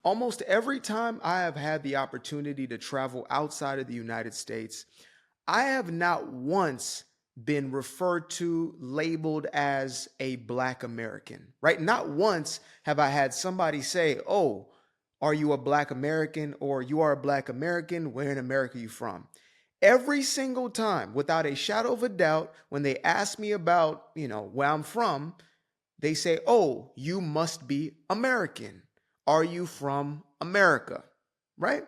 Almost every time I have had the opportunity to travel outside of the United States, I have not once been referred to, labeled as a Black American, right? Not once have I had somebody say, "Oh, are you a Black American?" or "You are a Black American. Where in America are you from?" Every single time, without a shadow of a doubt, when they ask me about, where I'm from, they say, "Oh, you must be American. Are you from America?" Right?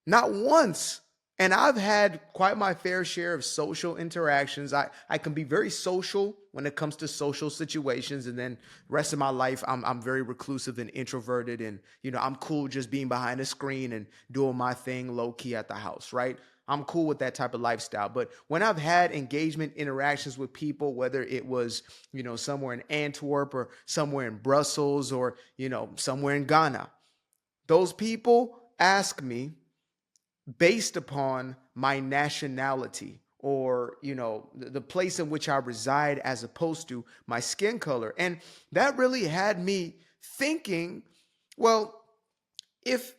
Not once. And I've had quite my fair share of social interactions. I can be very social when it comes to social situations. And then the rest of my life, I'm very reclusive and introverted. And, I'm cool just being behind a screen and doing my thing low key at the house, right? I'm cool with that type of lifestyle. But when I've had engagement interactions with people, whether it was, somewhere in Antwerp or somewhere in Brussels or, somewhere in Ghana, those people ask me based upon my nationality or the place in which I reside as opposed to my skin color. And that really had me thinking, well, if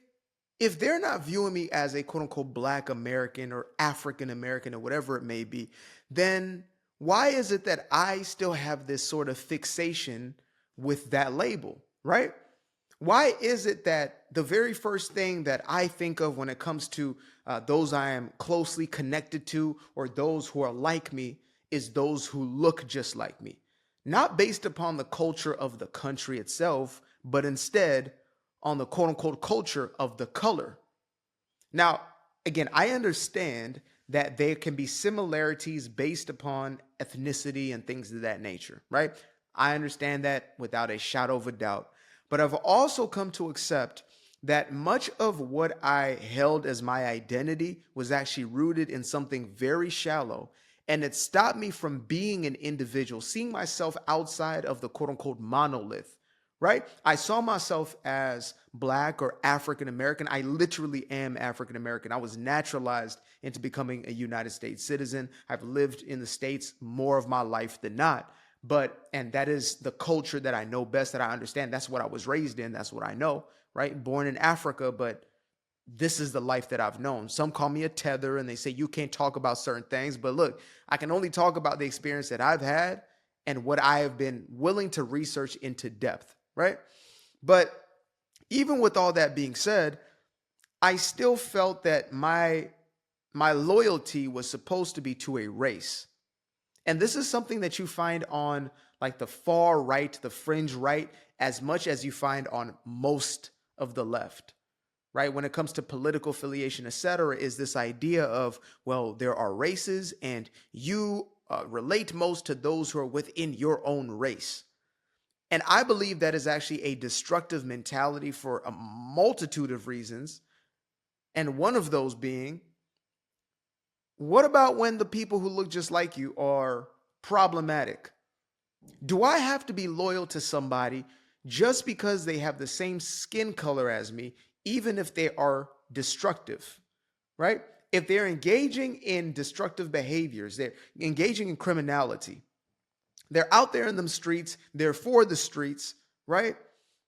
they're not viewing me as a quote unquote Black American or African American or whatever it may be, then why is it that I still have this sort of fixation with that label, right? Why is it that the very first thing that I think of when it comes to those I am closely connected to or those who are like me is those who look just like me? Not based upon the culture of the country itself, but instead on the quote unquote culture of the color. Now, again, I understand that there can be similarities based upon ethnicity and things of that nature, right? I understand that without a shadow of a doubt. But I've also come to accept that much of what I held as my identity was actually rooted in something very shallow. And it stopped me from being an individual, seeing myself outside of the quote unquote monolith, right? I saw myself as Black or African American. I literally am African American. I was naturalized into becoming a United States citizen. I've lived in the States more of my life than not. And that is the culture that I know best, that I understand. That's what I was raised in. That's what I know, right? Born in Africa, but this is the life that I've known. Some call me a tether and they say you can't talk about certain things. But look, I can only talk about the experience that I've had and what I have been willing to research into depth, right? But even with all that being said, I still felt that my loyalty was supposed to be to a race. And this is something that you find on like the far right, the fringe right, as much as you find on most of the left, right? When it comes to political affiliation, etc., is this idea of, well, there are races and you relate most to those who are within your own race. And I believe that is actually a destructive mentality for a multitude of reasons. And one of those being, what about when the people who look just like you are problematic? Do I have to be loyal to somebody just because they have the same skin color as me, even if they are destructive, right? If they're engaging in destructive behaviors, they're engaging in criminality, they're out there in the streets, they're for the streets, right?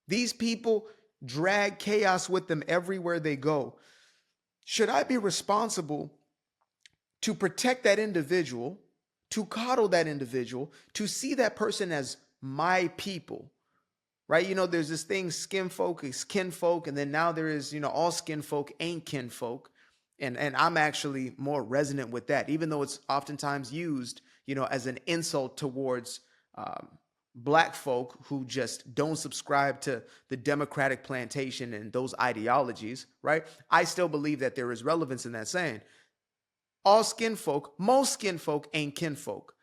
These people drag chaos with them everywhere they go. Should I be responsible to protect that individual, to coddle that individual, to see that person as my people, right? There's this thing, skin folk is kinfolk, and then now there is, all skin folk ain't kinfolk. And I'm actually more resonant with that, even though it's oftentimes used, as an insult towards Black folk who just don't subscribe to the Democratic plantation and those ideologies, right? I still believe that there is relevance in that saying. All skin folk, most skin folk ain't kinfolk.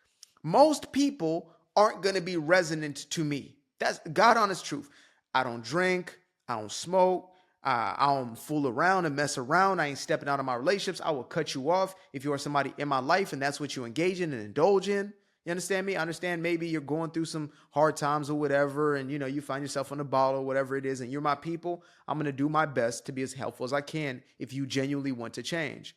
Most people aren't going to be resonant to me. That's God honest truth. I don't drink. I don't smoke. I don't fool around and mess around. I ain't stepping out of my relationships. I will cut you off if you are somebody in my life and that's what you engage in and indulge in. You understand me? I understand maybe you're going through some hard times or whatever, and you find yourself on a bottle or whatever it is, and you're my people. I'm going to do my best to be as helpful as I can if you genuinely want to change.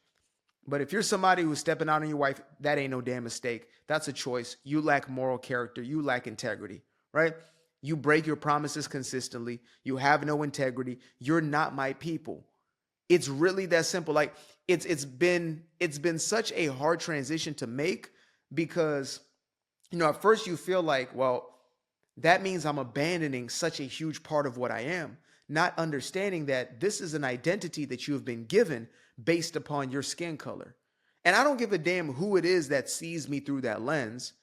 But if you're somebody who's stepping out on your wife, that ain't no damn mistake. That's a choice. You lack moral character. You lack integrity, right? You break your promises consistently. You have no integrity. You're not my people. It's really that simple. Like it's been such a hard transition to make because at first you feel like, well, that means I'm abandoning such a huge part of what I am, not understanding that this is an identity that you have been given based upon your skin color. And I don't give a damn who it is that sees me through that lens.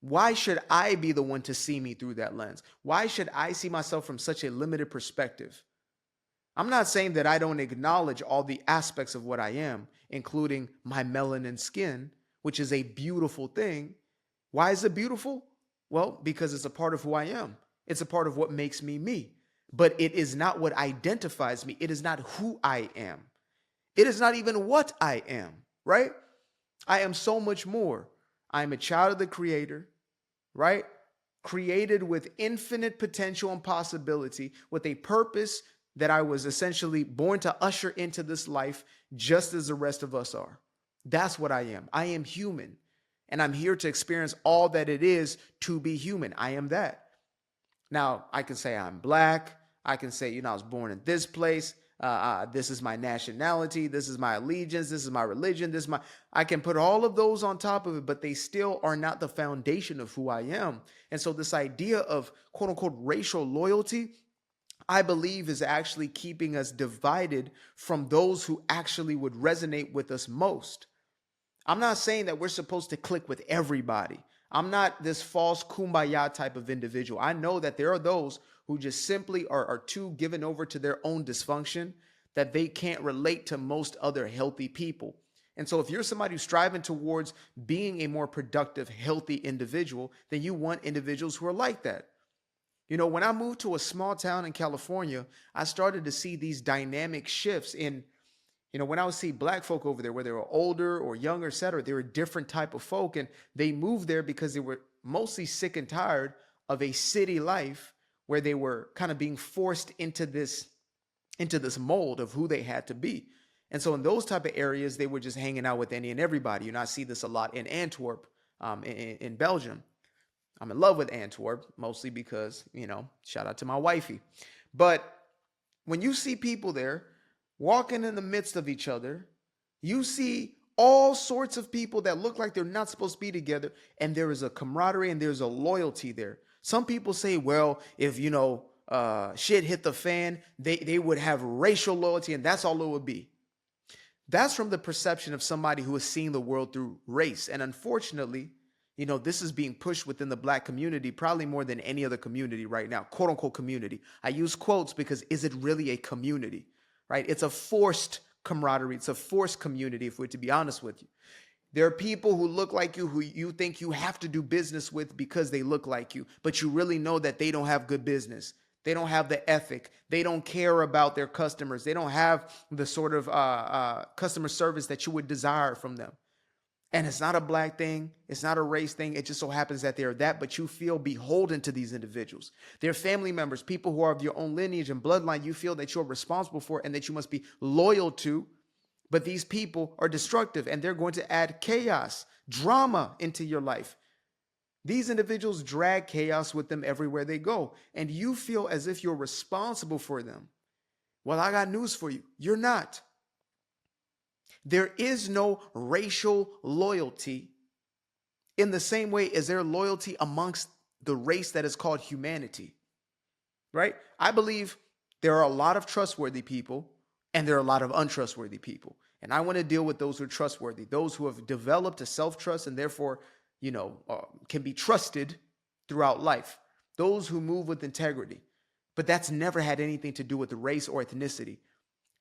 Why should I be the one to see me through that lens? Why should I see myself from such a limited perspective? I'm not saying that I don't acknowledge all the aspects of what I am, including my melanin skin, which is a beautiful thing. Why is it beautiful? Well, because it's a part of who I am. It's a part of what makes me me. But it is not what identifies me. It is not who I am. It is not even what I am, right? I am so much more. I am a child of the Creator, right? Created with infinite potential and possibility, with a purpose that I was essentially born to usher into this life just as the rest of us are. That's what I am. I am human. And I'm here to experience all that it is to be human. I am that. Now, I can say I'm black. I can say, I was born in this place. This is my nationality. This is my allegiance. This is my religion. I can put all of those on top of it, but they still are not the foundation of who I am. And so this idea of quote unquote racial loyalty, I believe is actually keeping us divided from those who actually would resonate with us most. I'm not saying that we're supposed to click with everybody. I'm not this false kumbaya type of individual. I know that there are those who just simply are too given over to their own dysfunction that they can't relate to most other healthy people. And so if you're somebody who's striving towards being a more productive, healthy individual, then you want individuals who are like that. When I moved to a small town in California, I started to see these dynamic shifts in when I would see black folk over there, whether they were older or younger, et cetera, they were a different type of folk. And they moved there because they were mostly sick and tired of a city life where they were kind of being forced into this mold of who they had to be. And so in those type of areas, they were just hanging out with any and everybody. I see this a lot in Antwerp, in Belgium. I'm in love with Antwerp, mostly because, shout out to my wifey. But when you see people there walking in the midst of each other, you see all sorts of people that look like they're not supposed to be together, and there is a camaraderie and there's a loyalty there. Some people say, well, if shit hit the fan, they would have racial loyalty and that's all it would be. That's from the perception of somebody who is seeing the world through race. And unfortunately, this is being pushed within the black community, probably more than any other community right now, quote unquote community. I use quotes because is it really a community? Right? It's a forced camaraderie. It's a forced community, if we're to be honest with you. There are people who look like you, who you think you have to do business with because they look like you, but you really know that they don't have good business. They don't have the ethic. They don't care about their customers. They don't have the sort of customer service that you would desire from them. And it's not a black thing. It's not a race thing. It just so happens that they're that, but you feel beholden to these individuals. They're family members, people who are of your own lineage and bloodline you feel that you're responsible for and that you must be loyal to. But these people are destructive and they're going to add chaos, drama into your life. These individuals drag chaos with them everywhere they go, and you feel as if you're responsible for them. Well, I got news for you. You're not. There is no racial loyalty in the same way as there loyalty amongst the race that is called humanity, right? I believe there are a lot of trustworthy people and there are a lot of untrustworthy people. And I want to deal with those who are trustworthy, those who have developed a self-trust and therefore, can be trusted throughout life, those who move with integrity. But that's never had anything to do with the race or ethnicity.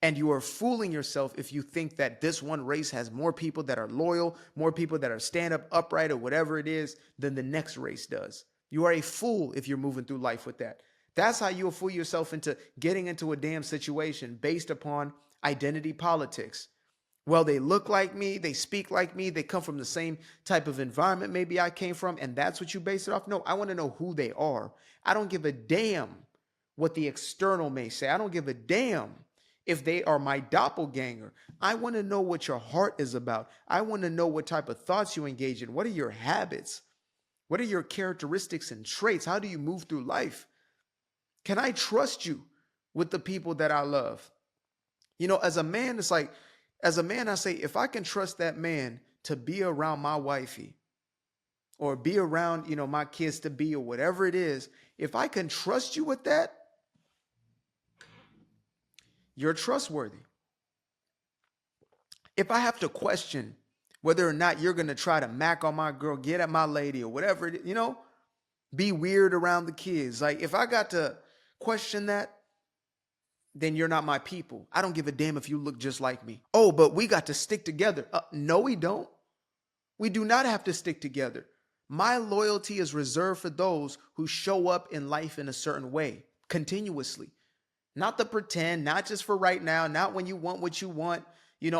And you are fooling yourself if you think that this one race has more people that are loyal, more people that are stand up, upright, or whatever it is than the next race does. You are a fool if you're moving through life with that. That's how you'll fool yourself into getting into a damn situation based upon identity politics. Well, they look like me, they speak like me, they come from the same type of environment maybe I came from, and that's what you base it off? No, I want to know who they are. I don't give a damn what the external may say. I don't give a damn if they are my doppelganger. I want to know what your heart is about. I want to know what type of thoughts you engage in. What are your habits? What are your characteristics and traits? How do you move through life? Can I trust you with the people that I love? You know, as a man, it's like, as a man, I say, if I can trust that man to be around my wifey or be around, my kids to be or whatever it is, if I can trust you with that, you're trustworthy. If I have to question whether or not you're going to try to mac on my girl, get at my lady or whatever it is, be weird around the kids. Like if I got to question that, then you're not my people. I don't give a damn if you look just like me. Oh, but we got to stick together. No, we don't. We do not have to stick together. My loyalty is reserved for those who show up in life in a certain way continuously. Not the pretend, not just for right now, not when you want what you want.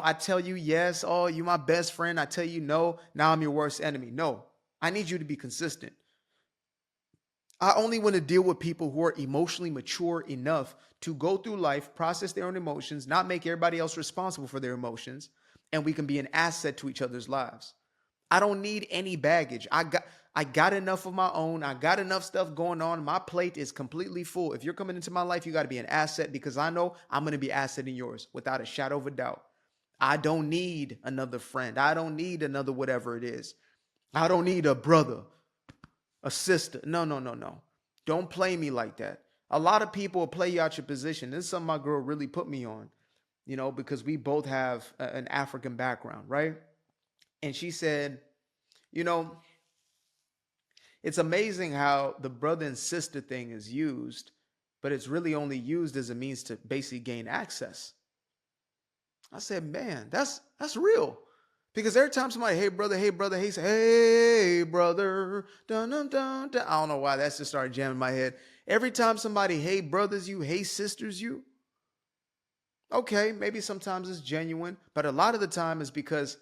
I tell you yes, oh, you my best friend. I tell you no, now I'm your worst enemy. No, I need you to be consistent. I only want to deal with people who are emotionally mature enough to go through life, process their own emotions, not make everybody else responsible for their emotions, and we can be an asset to each other's lives. I don't need any baggage. I got enough of my own. I got enough stuff going on. My plate is completely full. If you're coming into my life, you got to be an asset because I know I'm going to be an asset in yours without a shadow of a doubt. I don't need another friend. I don't need another whatever it is. I don't need a brother, a sister. No, no, no, no. Don't play me like that. A lot of people will play you out your position. This is something my girl really put me on, because we both have an African background, right? And she said, you know, it's amazing how the brother and sister thing is used, but it's really only used as a means to basically gain access. I said, man, that's real. Because every time somebody, hey brother, hey, say, hey brother, dun dun dun dun. I don't know why that's just started jamming in my head. Every time somebody, hey brothers, you, hey sisters, you. Okay, maybe sometimes it's genuine, but a lot of the time it's because,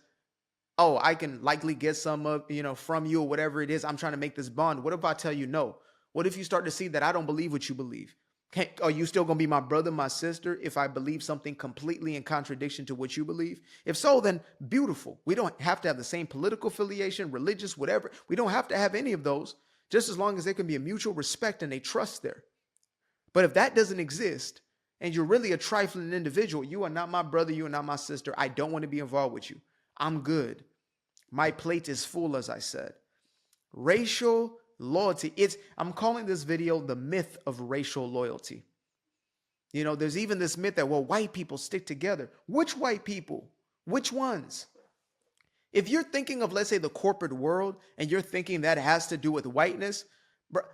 oh, I can likely get some of, from you or whatever it is. I'm trying to make this bond. What if I tell you no? What if you start to see that I don't believe what you believe? Are you still going to be my brother, my sister, if I believe something completely in contradiction to what you believe? If so, then beautiful. We don't have to have the same political affiliation, religious, whatever. We don't have to have any of those, just as long as there can be a mutual respect and a trust there. But if that doesn't exist, and you're really a trifling individual, you are not my brother, you are not my sister. I don't want to be involved with you. I'm good. My plate is full, as I said. Racial loyalty. I'm calling this video the myth of racial loyalty. There's even this myth that, well, white people stick together. Which white people? Which ones? If you're thinking of, let's say, the corporate world, and you're thinking that has to do with whiteness,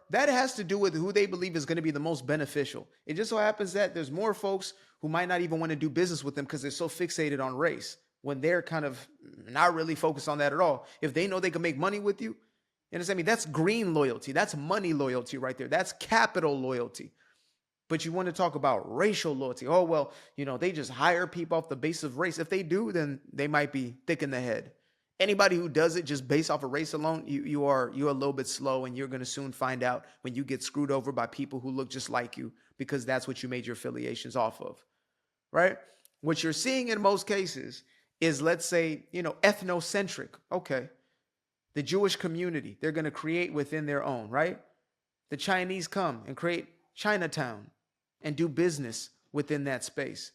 that has to do with who they believe is going to be the most beneficial. It just so happens that there's more folks who might not even want to do business with them because they're so fixated on race, when they're kind of not really focused on that at all. If they know they can make money with you, you understand me? That's green loyalty. That's money loyalty right there. That's capital loyalty. But you want to talk about racial loyalty. Oh, well, they just hire people off the basis of race. If they do, then they might be thick in the head. Anybody who does it just based off of race alone, you're a little bit slow, and you're going to soon find out when you get screwed over by people who look just like you, because that's what you made your affiliations off of, right? What you're seeing in most cases is, let's say, ethnocentric. Okay. The Jewish community, they're going to create within their own, right? The Chinese come and create Chinatown and do business within that space.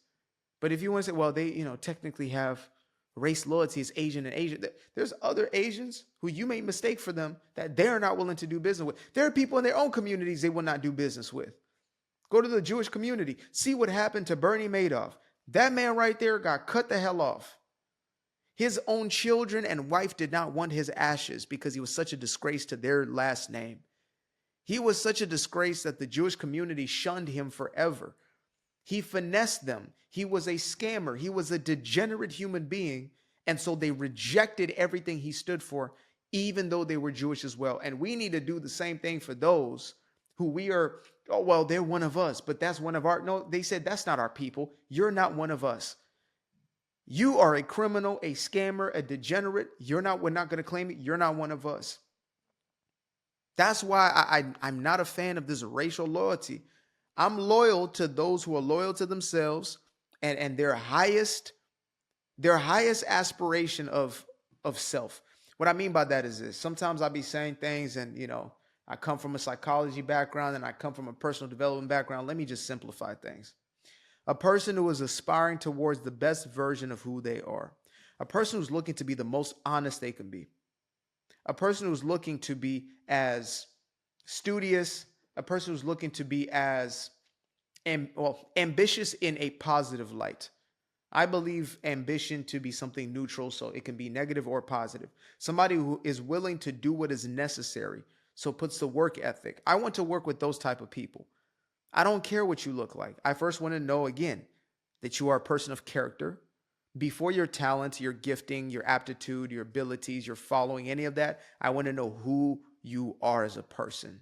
But if you want to say, well, they, technically have race loyalty as Asian and Asian, there's other Asians who you may mistake for them that they're not willing to do business with. There are people in their own communities they will not do business with. Go to the Jewish community. See what happened to Bernie Madoff. That man right there got cut the hell off. His own children and wife did not want his ashes because he was such a disgrace to their last name. He was such a disgrace that the Jewish community shunned him forever. He finessed them. He was a scammer. He was a degenerate human being. And so they rejected everything he stood for, even though they were Jewish as well. And we need to do the same thing for those who we are, oh, well, they're one of us, but that's one of our, no, they said, that's not our people. You're not one of us. You are a criminal, a scammer, a degenerate. We're not going to claim it. You're not one of us. That's why I'm not a fan of this racial loyalty. I'm loyal to those who are loyal to themselves and their highest aspiration of self. What I mean by that is this. Sometimes I'll be saying things and, I come from a psychology background and I come from a personal development background. Let me just simplify things. A person who is aspiring towards the best version of who they are. A person who's looking to be the most honest they can be. A person who's looking to be as studious. A person who's looking to be as ambitious in a positive light. I believe ambition to be something neutral, so it can be negative or positive. Somebody who is willing to do what is necessary, so puts the work ethic. I want to work with those type of people. I don't care what you look like. I first want to know, again, that you are a person of character. Before your talent, your gifting, your aptitude, your abilities, your following, any of that, I want to know who you are as a person.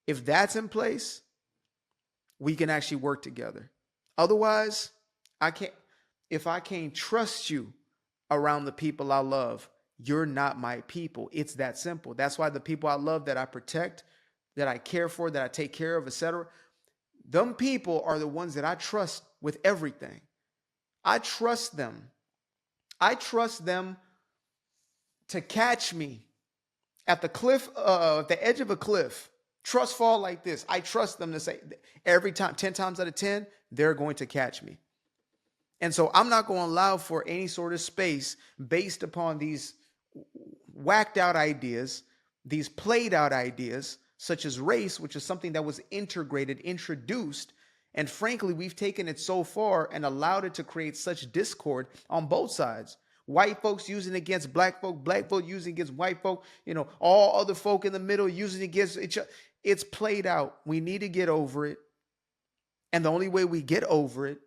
If that's in place, we can actually work together. Otherwise, if I can't trust you around the people I love, you're not my people. It's that simple. That's why the people I love, that I protect, that I care for, that I take care of, etc., them people are the ones that I trust with everything. I trust them. I trust them to catch me at the cliff, the edge of a cliff, trust fall like this. I trust them to say every time, 10 times out of 10, they're going to catch me. And so I'm not going to allow for any sort of space based upon these whacked out ideas, these played out ideas, such as race, which is something that was introduced. And frankly, we've taken it so far and allowed it to create such discord on both sides. White folks using against black folk using against white folk, all other folk in the middle using against each other. It's played out. We need to get over it. And the only way we get over it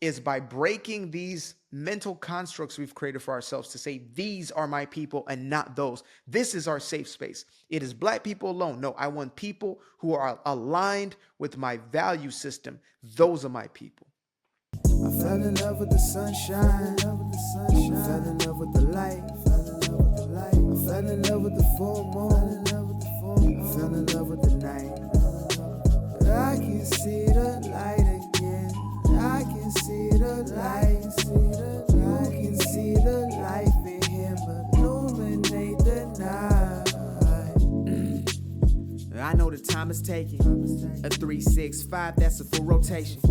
is by breaking these mental constructs we've created for ourselves to say, these are my people and not those. This is our safe space. It is black people alone. No, I want people who are aligned with my value system. Those are my people. I fell in love with the sunshine. I fell in love with the light. I fell in love with the full moon. I fell in love with the night. I can see the light again. I can see the light. You can see the life in him illuminate the night. I know the time is taking. A 3, 6, 5, that's a full rotation.